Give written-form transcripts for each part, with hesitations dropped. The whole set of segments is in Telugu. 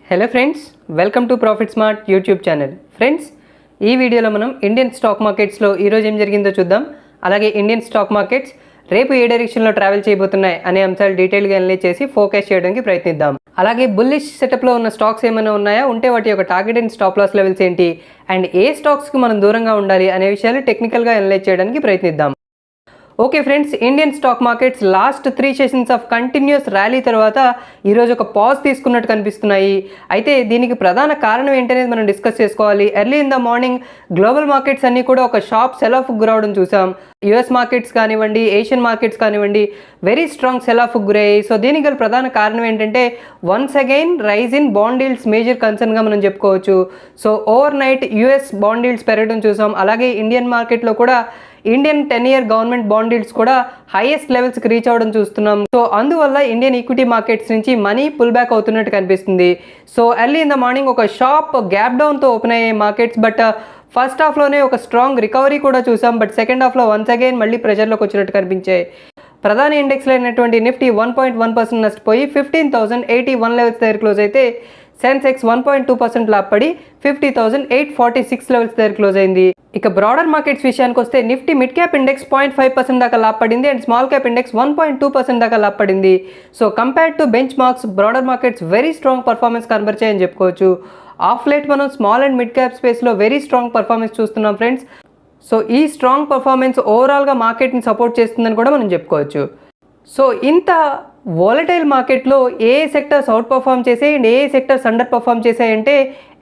Hello friends, welcome to profit smart YouTube channel. Friends, ఈ వీడియోలో మనం ఇండియన్ స్టాక్ మార్కెట్స్లో ఈరోజు ఏం జరిగిందో చూద్దాం. అలాగే ఇండియన్ స్టాక్ మార్కెట్స్ రేపు ఏ డైరెక్షన్లో ట్రావెల్ చేయబోతున్నాయి అనే అంశాలు డీటెయిల్గా అనలైజ్ చేసి ఫోకస్ చేయడానికి ప్రయత్నిద్దాం. అలాగే బుల్లిష్ సెటప్లో ఉన్న స్టాక్స్ ఏమైనా ఉన్నాయా, ఉంటే వాటి యొక్క target and stop loss levels ఏంటి, అండ్ ఏ స్టాక్స్కి మనం దూరంగా ఉండాలి అనే విషయాలు టెక్నికల్గా అనలైజ్ చేయడానికి ప్రయత్నిద్దాం. Okay friends, Indian stock markets last 3 sessions of continuous rally తర్వాత ఈరోజు ఒక పాజ్ తీసుకున్నట్టు కనిపిస్తున్నాయి. అయితే దీనికి ప్రధాన కారణం ఏంటనేది మనం డిస్కస్ చేసుకోవాలి. Early in the morning global markets అన్నీ కూడా ఒక షార్ప్ సెల్ ఆఫ్ గురవడం చూసాం. యుఎస్ మార్కెట్స్ కానివ్వండి, ఏషియన్ మార్కెట్స్ కానివ్వండి, వెరీ స్ట్రాంగ్ సెల్ ఆఫ్ గురయ్యాయి. సో దీనికి గల ప్రధాన కారణం ఏంటంటే once again rise in bond yields major కన్సర్న్గా మనం చెప్పుకోవచ్చు. So overnight US bond yields పెరగడం చూసాం. అలాగే ఇండియన్ మార్కెట్లో కూడా Indian 10-year government bond yields కూడా హైయెస్ట్ లెవెల్స్కి రీచ్ అవ్వడం చూస్తున్నాం. సో అందువల్ల ఇండియన్ ఈక్విటీ మార్కెట్స్ నుంచి మనీ పుల్ బ్యాక్ అవుతున్నట్టు కనిపిస్తుంది. So early in the morning ఒక షార్ప్ గ్యాప్ డౌన్తో ఓపెన్ అయ్యాయి మార్కెట్స్. బట్ ఫస్ట్ హాఫ్లోనే ఒక స్ట్రాంగ్ రికవరీ కూడా చూసాం. బట్ సెకండ్ హాఫ్లో వన్స్ అగైన్ మళ్ళీ ప్రెషర్లోకి వచ్చినట్టు కనిపించాయి. ప్రధాన ఇండెక్స్లో అయినటువంటి నిఫ్టీ 1.1% నష్టపోయి 15,081 లెవెల్స్ దగ్గర క్లోజ్ అయితే, సెన్సెక్స్ 1.2% లాభపడి 50,846 లెవెల్స్ దగ్గర క్లోజ్ అయింది. ఇక బ్రాడర్ మార్కెట్స్ విషయానికి వస్తే నిఫ్టీ మిడ్ క్యాప్ ఇండెక్స్ 0.5% దాకా లాభపడింది అండ్ స్మాల్ క్యాప్ ఇండెక్స్ 1.2% దాకా లాభపడింది. So compared to benchmarks broader markets very strong performance కనబరిచాయని చెప్పుకోవచ్చు. ఆఫ్ లేట్ మనం స్మాల్ అండ్ మిడ్ క్యాప్ స్పేస్లో వెరీ స్ట్రాంగ్ పర్ఫార్మెన్స్ చూస్తున్నాం ఫ్రెండ్స్. సో ఈ స్ట్రాంగ్ పర్ఫార్మెన్స్ ఓవరాల్గా మార్కెట్ని సపోర్ట్ చేస్తుందని కూడా మనం చెప్పుకోవచ్చు. సో ఇంత వాలటైల్ మార్కెట్లో ఏ సెక్టర్స్ అవుట్ పర్ఫామ్ చేసాయి అండ్ ఏ సెక్టర్స్ అండర్ పర్ఫామ్ చేసాయంటే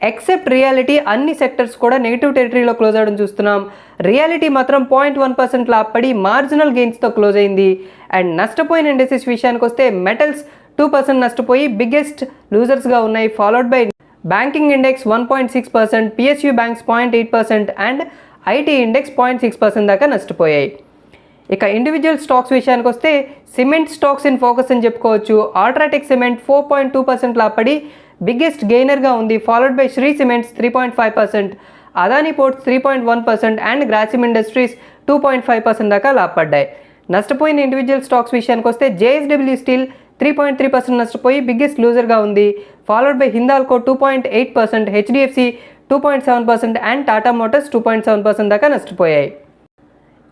ఎక్సెప్ట్ రియాలిటీ అన్ని సెక్టర్స్ కూడా నెగిటివ్ టెరిటరీలో క్లోజ్ అవ్వడం చూస్తున్నాం. రియాలిటీ మాత్రం 0.1% లాభపడి మార్జినల్ గెయిన్స్తో క్లోజ్ అయింది. అండ్ నష్టపోయిన ఇండెక్సెస్ విషయానికి వస్తే మెటల్స్ 2% నష్టపోయి బిగ్గెస్ట్ లూజర్స్గా ఉన్నాయి. Followed by banking index 1.6%, PSU banks 0.8% and IT index 0.6% దాకా నష్టపోయాయి. ఇక ఇండివిజువల్ స్టాక్స్ విషయానికి వస్తే సిమెంట్ స్టాక్స్ ఇన్ ఫోకస్ అని చెప్పుకోవచ్చు. అల్ట్రాటెక్ సిమెంట్ 4.2% లాభపడి బిగ్గెస్ట్ గెయినర్గా ఉంది. Followed by Shree cements 3.5%, Adani ports 3.1% and Grasim industries 2.5% దాకా లాభపడ్డాయి. నష్టపోయిన ఇండివిజువల్ స్టాక్స్ విషయానికి వస్తే జేఎస్డబ్ల్యూ స్టీల్ 3.3% నష్టపోయి బిగ్గెస్ట్ లూజర్గా ఉంది. Followed by Hindalco 2.8%, HDFC 2.7% and Tata Motors 2.7% దాకా నష్టపోయాయి.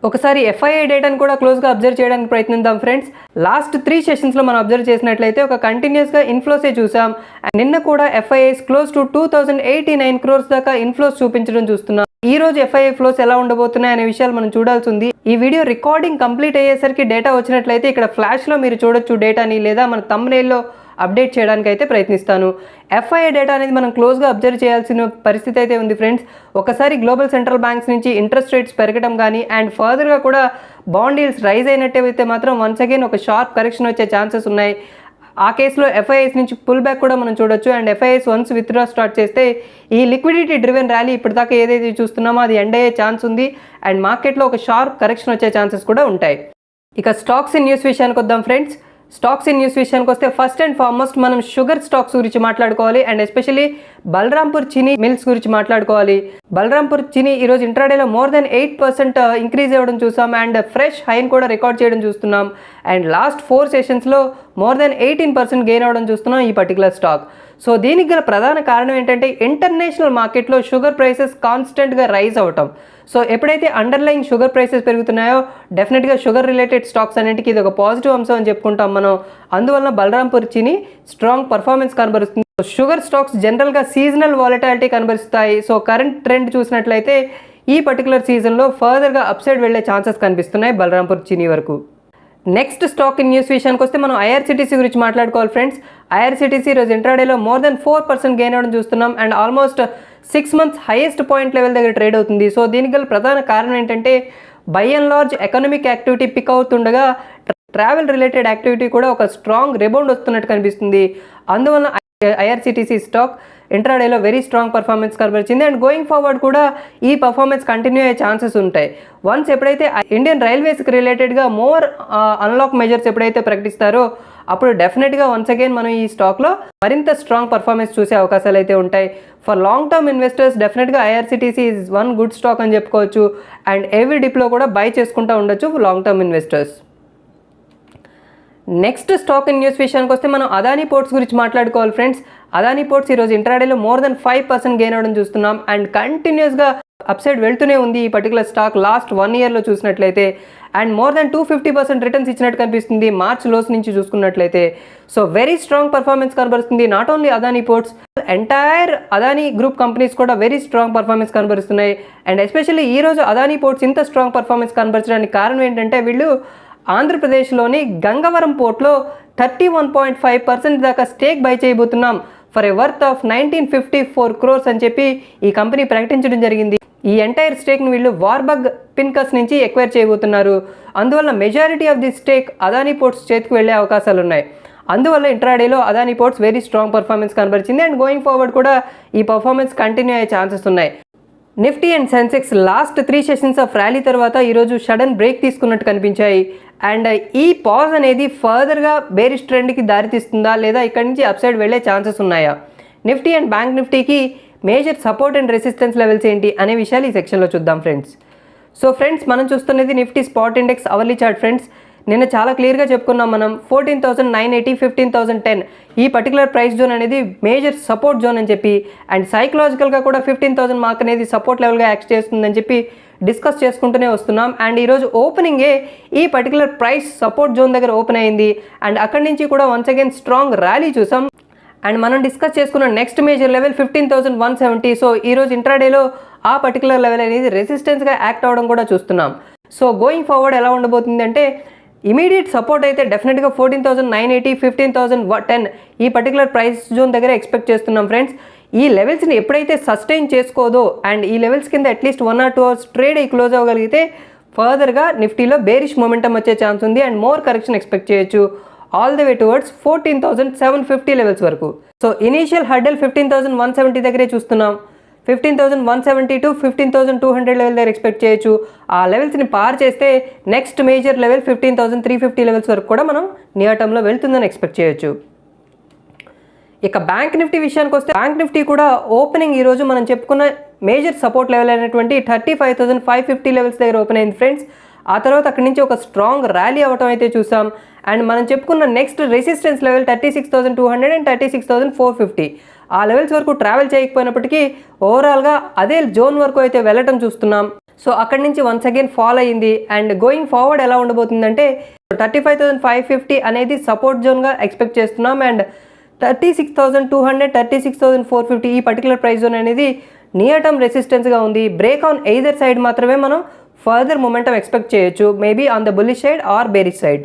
ఒకసారి ఎఫ్ఐఐ డేటాను కూడా క్లోజ్గా అబ్జర్వ్ చేయడానికి ప్రయత్నిద్దాం ఫ్రెండ్స్. లాస్ట్ 3 సెషన్స్లో మనం అబ్జర్వ్ చేసినట్లయితే ఒక కంటిన్యూస్గా ఇన్ఫ్లోసే చూసాం. నిన్న కూడా ఎఫ్ఐఐస్ క్లోజ్ టు 2089 crores దాకా ఇన్ఫ్లోస్ చూపించడం చూస్తున్నాం. ఈ రోజు ఎఫ్ఐఐ ఫ్లోస్ ఎలా ఉండబోతున్నాయి అనే విషయాలు మనం చూడాల్సి ఉంది. ఈ వీడియో రికార్డింగ్ కంప్లీట్ అయ్యేసరికి డేటా వచ్చినట్లయితే ఇక్కడ ఫ్లాష్లో మీరు చూడొచ్చు డేటాని, లేదా మన థంబ్నెయిల్లో అప్డేట్ చేయడానికి అయితే ప్రయత్నిస్తాను. ఎఫ్ఐఐ డేటా అనేది మనం క్లోజ్గా అబ్జర్వ్ చేయాల్సిన పరిస్థితి అయితే ఉంది ఫ్రెండ్స్. ఒకసారి గ్లోబల్ సెంట్రల్ బ్యాంక్స్ నుంచి ఇంట్రెస్ట్ రేట్స్ పెరగడం కానీ అండ్ ఫర్దర్గా కూడా బాండ్ ఈల్డ్స్ రైజ్ అయినట్టయితే మాత్రం వన్స్ అగైన్ ఒక షార్ప్ కరెక్షన్ వచ్చే ఛాన్సెస్ ఉన్నాయి. ఆ కేసులో ఎఫ్ఐఐస్ నుంచి పుల్ బ్యాక్ కూడా మనం చూడొచ్చు. And FIIs once withdraw start చేస్తే ఈ లిక్విడిటీ డ్రివెన్ ర్యాలీ ఇప్పటిదాకా ఏదైతే చూస్తున్నామో అది ఎండ్ అయ్యే ఛాన్స్ ఉంది. అండ్ మార్కెట్లో ఒక షార్ప్ కరెక్షన్ వచ్చే ఛాన్సెస్ కూడా ఉంటాయి. ఇక స్టాక్స్ ఇన్ న్యూస్ విషయానికి వద్దాం ఫ్రెండ్స్. స్టాక్స్ ఇన్ న్యూస్ విషయానికి వస్తే ఫస్ట్ అండ్ ఫార్మోస్ట్ మనం షుగర్ స్టాక్స్ గురించి మాట్లాడుకోవాలి అండ్ ఎస్పెషల్లీ బలరాంపూర్ చినీ మిల్స్ గురించి మాట్లాడుకోవాలి. బలరాంపూర్ చినీ ఈరోజు ఇంట్రాడేలో మోర్ దెన్ 8% ఇంక్రీజ్ అవ్వడం చూసాం అండ్ ఫ్రెష్ హైన్ కూడా రికార్డ్ చేయడం చూస్తున్నాం. అండ్ లాస్ట్ 4 సెషన్స్లో మోర్ దెన్ 18% గెయిన్ అవ్వడం చూస్తున్నాం ఈ పర్టికులర్ స్టాక్. సో దీనికి గల ప్రధాన కారణం ఏంటంటే ఇంటర్నేషనల్ మార్కెట్లో షుగర్ ప్రైసెస్ కాన్స్టెంట్గా రైజ్ అవ్వటం. సో ఎప్పుడైతే అండర్లైన్ షుగర్ ప్రైసెస్ పెరుగుతున్నాయో డెఫినెట్గా షుగర్ రిలేటెడ్ స్టాక్స్ అన్నింటికి ఇది ఒక పాజిటివ్ అంశం అని చెప్పుకుంటాం మనం. అందువలన బలరాంపూర్ చినీ స్ట్రాంగ్ పర్ఫార్మెన్స్ కనబరుస్తుంది. షుగర్ స్టాక్స్ జనరల్గా సీజనల్ వాలటాలిటీ కనబరుస్తాయి. సో కరెంట్ ట్రెండ్ చూసినట్లయితే ఈ పర్టికులర్ సీజన్లో ఫర్దర్గా అప్సైడ్ వెళ్ళే ఛాన్సెస్ కనిపిస్తున్నాయి బలరాంపూర్ చినీ వరకు. నెక్స్ట్ స్టాక్ ఇన్ న్యూస్ విషయానికి వస్తే మనం ఐఆర్సిటీసీ గురించి మాట్లాడుకోవాలి ఫ్రెండ్స్. ఐఆర్సిటీసీ రోజు ఇంట్రాడేలో మోర్ దెన్ 4% గెయిన్ అవ్వడం చూస్తున్నాం and almost 6 months highest point level దగ్గర ట్రేడ్ అవుతుంది. సో దీనికి గల ప్రధాన కారణం ఏంటంటే by and large economic activity pick అవుతుండగా ట్రావెల్ రిలేటెడ్ యాక్టివిటీ కూడా ఒక స్ట్రాంగ్ రిబౌండ్ వస్తున్నట్టు కనిపిస్తుంది. అందువలన ఐఆర్సిటీసీ స్టాక్ ఇంట్రాడేలో వెరీ స్ట్రాంగ్ పర్ఫార్మెన్స్ కనబరిచింది అండ్ గోయింగ్ ఫార్వర్డ్ కూడా ఈ పర్ఫార్మెన్స్ కంటిన్యూ అయ్యే ఛాన్సెస్ ఉంటాయి. వన్స్ ఎప్పుడైతే ఇండియన్ రైల్వేస్కి రిలేటెడ్గా మోర్ అన్లాక్ మెజర్స్ ఎప్పుడైతే ప్రకటిస్తారో అప్పుడు డెఫినెట్గా వన్స్ అగైన్ మనం ఈ స్టాక్లో మరింత స్ట్రాంగ్ పర్ఫార్మెన్స్ చూసే అవకాశాలు అయితే ఉంటాయి. ఫర్ లాంగ్ టర్మ్ ఇన్వెస్టర్స్ డెఫినెట్గా IRCTC is one good stock అని చెప్పుకోవచ్చు. అండ్ ఎవ్రీ డిప్లో కూడా బై చేసుకుంటూ ఉండొచ్చు long term investors. Next stock in news విషయానికి వస్తే మనం అదానీ పోర్ట్స్ గురించి మాట్లాడుకోవాలి ఫ్రెండ్స్. అదానీ పోర్ట్స్ ఈరోజు ఇంట్రాడేలో మోర్ దెన్ 5% గెయిన్ అవ్వడం చూస్తున్నాం అండ్ కంటిన్యూస్గా అప్సైడ్ వెళ్తూనే ఉంది ఈ పర్టికులర్ స్టాక్ లాస్ట్ 1 ఇయర్లో చూసినట్లయితే అండ్ మోర్ దెన్ 250% రిటర్న్స్ ఇచ్చినట్టు కనిపిస్తుంది మార్చ్ లోస్ నుంచి చూసుకున్నట్లయితే. సో వెరీ స్ట్రాంగ్ పర్ఫార్మెన్స్ కనబరుస్తుంది. Not only Adani Ports, entire Adani Group companies కూడా వెరీ స్ట్రాంగ్ పర్ఫార్మెన్స్ కనబరుస్తున్నాయి. అండ్ ఎస్పెషల్లీ ఈరోజు అదానీ పోర్ట్స్ ఇంత స్ట్రాంగ్ పర్ఫార్మెన్స్ కనబరచడానికి కారణం ఏంటంటే వీళ్ళు ఆంధ్రప్రదేశ్లోని గంగవరం పోర్ట్లో 31.5% దాకా స్టేక్ బై చేయబోతున్నాం for a worth of 1954 crores అని చెప్పి ఈ కంపెనీ ప్రకటించడం జరిగింది. ఈ ఎంటైర్ స్టేక్ని వీళ్ళు వార్బగ్ పిన్కస్ నుంచి ఎక్వైర్ చేయబోతున్నారు. అందువల్ల majority of the stake Adani Ports చేతికి వెళ్ళే అవకాశాలు ఉన్నాయి. అందువల్ల ఇంట్రాడేలో Adani Ports very strong performance కనబరిచింది అండ్ గోయింగ్ ఫార్వర్డ్ కూడా ఈ పర్ఫార్మెన్స్ కంటిన్యూ అయ్యే ఛాన్సెస్ ఉన్నాయి. Nifty and Sensex last 3 sessions of rally తర్వాత ఈరోజు సడన్ బ్రేక్ తీసుకున్నట్టు కనిపించాయి. అండ్ ఈ పాజ్ అనేది ఫర్దర్గా బేరిష్ ట్రెండ్కి దారితీస్తుందా లేదా ఇక్కడి నుంచి అప్సైడ్ వెళ్ళే ఛాన్సెస్ ఉన్నాయా, నిఫ్టీ అండ్ బ్యాంక్ నిఫ్టీకి major support and resistance levels ఏంటి అనే విషయాలు ఈ సెక్షన్లో చూద్దాం ఫ్రెండ్స్. సో ఫ్రెండ్స్ మనం చూస్తున్నది Nifty spot index hourly chart friends. నిన్న చాలా క్లియర్గా చెప్పుకున్నాం మనం 14,980, 15,010 ఈ పర్టికులర్ ప్రైస్ జోన్ అనేది మేజర్ సపోర్ట్ జోన్ అని చెప్పి అండ్ సైకలాజికల్గా కూడా 15,000 మార్క్ అనేది సపోర్ట్ లెవెల్గా యాక్ట్ చేస్తుందని చెప్పి డిస్కస్ చేసుకుంటూనే వస్తున్నాం. అండ్ ఈరోజు ఓపెనింగే ఈ పర్టికులర్ ప్రైస్ సపోర్ట్ జోన్ దగ్గర ఓపెన్ అయింది అండ్ అక్కడి నుంచి కూడా వన్స్ అగైన్ స్ట్రాంగ్ ర్యాలీ చూసాం. అండ్ మనం డిస్కస్ చేసుకున్న నెక్స్ట్ మేజర్ లెవెల్ 15,170. సో ఈరోజు ఇంట్రాడేలో ఆ పర్టికులర్ లెవెల్ అనేది రెసిస్టెన్స్గా యాక్ట్ అవ్వడం కూడా చూస్తున్నాం. సో గోయింగ్ ఫార్వర్డ్ ఎలా ఉండబోతుంది అంటే ఇమీడియట్ సపోర్ట్ అయితే డెఫినెట్గా 14,980, 15,010 ఈ పర్టికులర్ ప్రైస్ జోన్ దగ్గర ఎక్స్పెక్ట్ చేస్తున్నాం ఫ్రెండ్స్. ఈ లెవెల్స్ని ఎప్పుడైతే సస్టైన్ చేసుకోదో అండ్ ఈ లెవెల్స్ కింద అట్లీస్ట్ 1 or 2 hours ట్రేడ్ అయ్యి క్లోజ్ అవ్వగలిగితే ఫర్దర్గా నిఫ్టీలో బేరిష్ మొమెంటం వచ్చే ఛాన్స్ ఉంది అండ్ మోర్ కరెక్షన్ ఎక్స్పెక్ట్ చేయొచ్చు all the way towards 14,750 levels వరకు. సో ఇనీషియల్ హర్డల్ 15,170 దగ్గరే చూస్తున్నాం. 15,170 to 15,200 లెవెల్ దగ్గర ఎక్స్పెక్ట్ చేయొచ్చు. ఆ లెవెల్స్ని పార్ చేస్తే నెక్స్ట్ మేజర్ లెవెల్ 15,350 లెవెల్స్ వరకు కూడా మనం నియర్ టర్మ్లో వెళ్తుందని ఎక్స్పెక్ట్ చేయొచ్చు. ఇక బ్యాంక్ నిఫ్టీ విషయానికి వస్తే బ్యాంక్ నిఫ్టీ కూడా ఓపెనింగ్ ఈరోజు మనం చెప్పుకున్న మేజర్ సపోర్ట్ లెవెల్ అయినటువంటి 35,550 లెవెల్స్ దగ్గర ఓపెన్ అయింది ఫ్రెండ్స్. ఆ తర్వాత అక్కడి నుంచి ఒక స్ట్రాంగ్ ర్యాలీ అవటం అయితే చూసాం. అండ్ మనం చెప్పుకున్న నెక్స్ట్ రెసిస్టెన్స్ లెవెల్ 36,200 అండ్ 36,450 ఆ లెవెల్స్ వరకు ట్రావెల్ చేయకపోయినప్పటికీ ఓవరాల్గా అదే జోన్ వరకు అయితే వెళ్ళటం చూస్తున్నాం. సో అక్కడి నుంచి వన్స్ అగైన్ ఫాల్ అయ్యింది అండ్ గోయింగ్ ఫార్వర్డ్ ఎలా ఉండబోతుందంటే 35,550 అనేది సపోర్ట్ జోన్గా ఎక్స్పెక్ట్ చేస్తున్నాం అండ్ 36,200, 36,450 ఈ పర్టికులర్ ప్రైస్ జోన్ అనేది నియర్ టర్మ్ రెసిస్టెన్స్గా ఉంది. బ్రేక్ ఆన్ ఎయిదర్ సైడ్ మాత్రమే మనం ఫర్దర్ మొమెంటం ఎక్స్పెక్ట్ చేయొచ్చు, maybe on the bullish side or bearish side.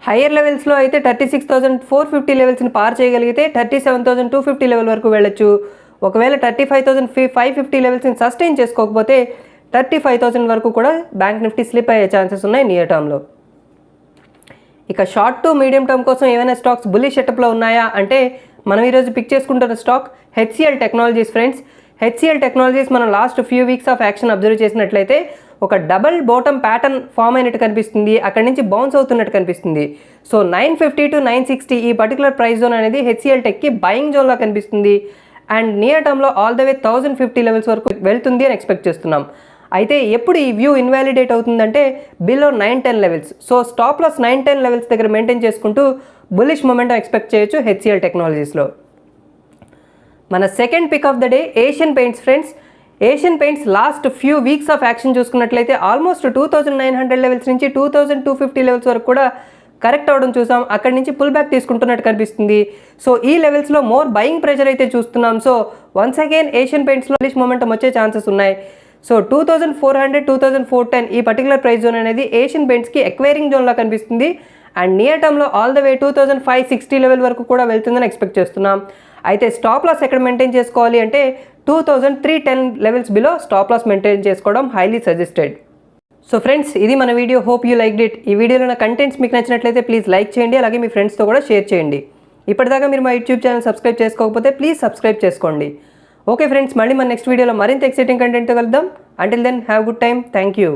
Higher లెవెల్స్లో అయితే 36,450 లెవెల్స్ని పార్ చేయగలిగితే 37,250 లెవెల్ వరకు వెళ్ళొచ్చు. ఒకవేళ 35,550 లెవెల్స్ని సస్టైన్ చేసుకోకపోతే 35,000 వరకు కూడా బ్యాంక్ నిఫ్టీ స్లిప్ అయ్యే ఛాన్సెస్ ఉన్నాయి నియర్ టర్మ్లో. ఇక షార్ట్ టు మీడియం టర్మ్ కోసం ఏమైనా స్టాక్స్ బుల్లిష్ సెటప్లో ఉన్నాయా అంటే మనం ఈరోజు పిక్ చేసుకుంటున్న stock HCL Technologies friends. HCL Technologies మనం last few weeks of action observe చేసినట్లయితే ఒక డబల్ బాటమ్ ప్యాటర్న్ ఫామ్ అయినట్టు కనిపిస్తుంది, అక్కడి నుంచి బౌన్స్ అవుతున్నట్టు కనిపిస్తుంది. సో 950 to 960 ఈ పర్టికులర్ ప్రైస్ జోన్ అనేది హెచ్సిఎల్ టెక్కి బయింగ్ జోన్లా కనిపిస్తుంది అండ్ నియర్ టర్మ్లో ఆల్ ద వే 1,050 లెవెల్స్ వరకు వెళ్తుంది అని ఎక్స్పెక్ట్ చేస్తున్నాం. అయితే ఎప్పుడు ఈ వ్యూ ఇన్వాలిడేట్ అవుతుందంటే below 910 levels. So stop loss 910 levels దగ్గర మెయింటైన్ చేసుకుంటూ బుల్లిష్ మొమెంటం ఎక్స్పెక్ట్ చేయొచ్చు హెచ్సిఎల్ టెక్నాలజీస్లో. మన second pick of the day Asian Paints friends. Asian Paints last few weeks of action చూసుకున్నట్లయితే ఆల్మోస్ట్ 2,900 లెవెల్స్ నుంచి 2,250 లెవెల్స్ వరకు కూడా కరెక్ట్ అవ్వడం చూసాం. అక్కడి నుంచి పుల్ బ్యాక్ తీసుకుంటున్నట్టు కనిపిస్తుంది. సో ఈ లెవెల్స్లో మోర్ బయింగ్ ప్రెషర్ అయితే చూస్తున్నాం. సో వన్స్ అగైన్ ఏషియన్ పెయింట్స్లో బుల్లిష్ మొమెంటం వచ్చే ఛాన్సెస్ ఉన్నాయి. సో 2,400, 2,410 ఈ పర్టికులర్ ప్రైస్ జోన్ అనేది ఏషియన్ పెయింట్స్కి ఎక్వైరింగ్ జోన్లా కనిపిస్తుంది అండ్ నియర్ టర్మ్లో ఆల్ ద వే 2,560 లెవెల్ వరకు కూడా వెళ్తుందని ఎక్స్పెక్ట్ చేస్తున్నాం. అయితే స్టాప్ లాస్ ఎక్కడ మెయింటైన్ చేసుకోవాలి అంటే 2,310 levels below stop loss maintain చేసుకోవడం హైలీ సజెస్టెడ్. సో ఫ్రెండ్స్ ఇది మన video, hope you like it. ఈ వీడియోలో నా కంటెంట్స్ మీకు నచ్చినట్లయితే ప్లీజ్ లైక్ చేయండి, అలాగే మీ ఫ్రెండ్స్తో కూడా షేర్ చేయండి. ఇప్పటిదాకా మీరు మా యూట్యూబ్ ఛానల్ సబ్స్క్రైబ్ చేసుకోకపోతే ప్లీజ్ సబ్స్క్రైబ్ చేసుకోండి. ఓకే ఫ్రెండ్స్, మళ్ళీ మన నెక్స్ట్ వీడియోలో మరింత ఎక్సైటింగ్ కంటెంట్తో కలుద్దాం. Until then have good time. Thank you.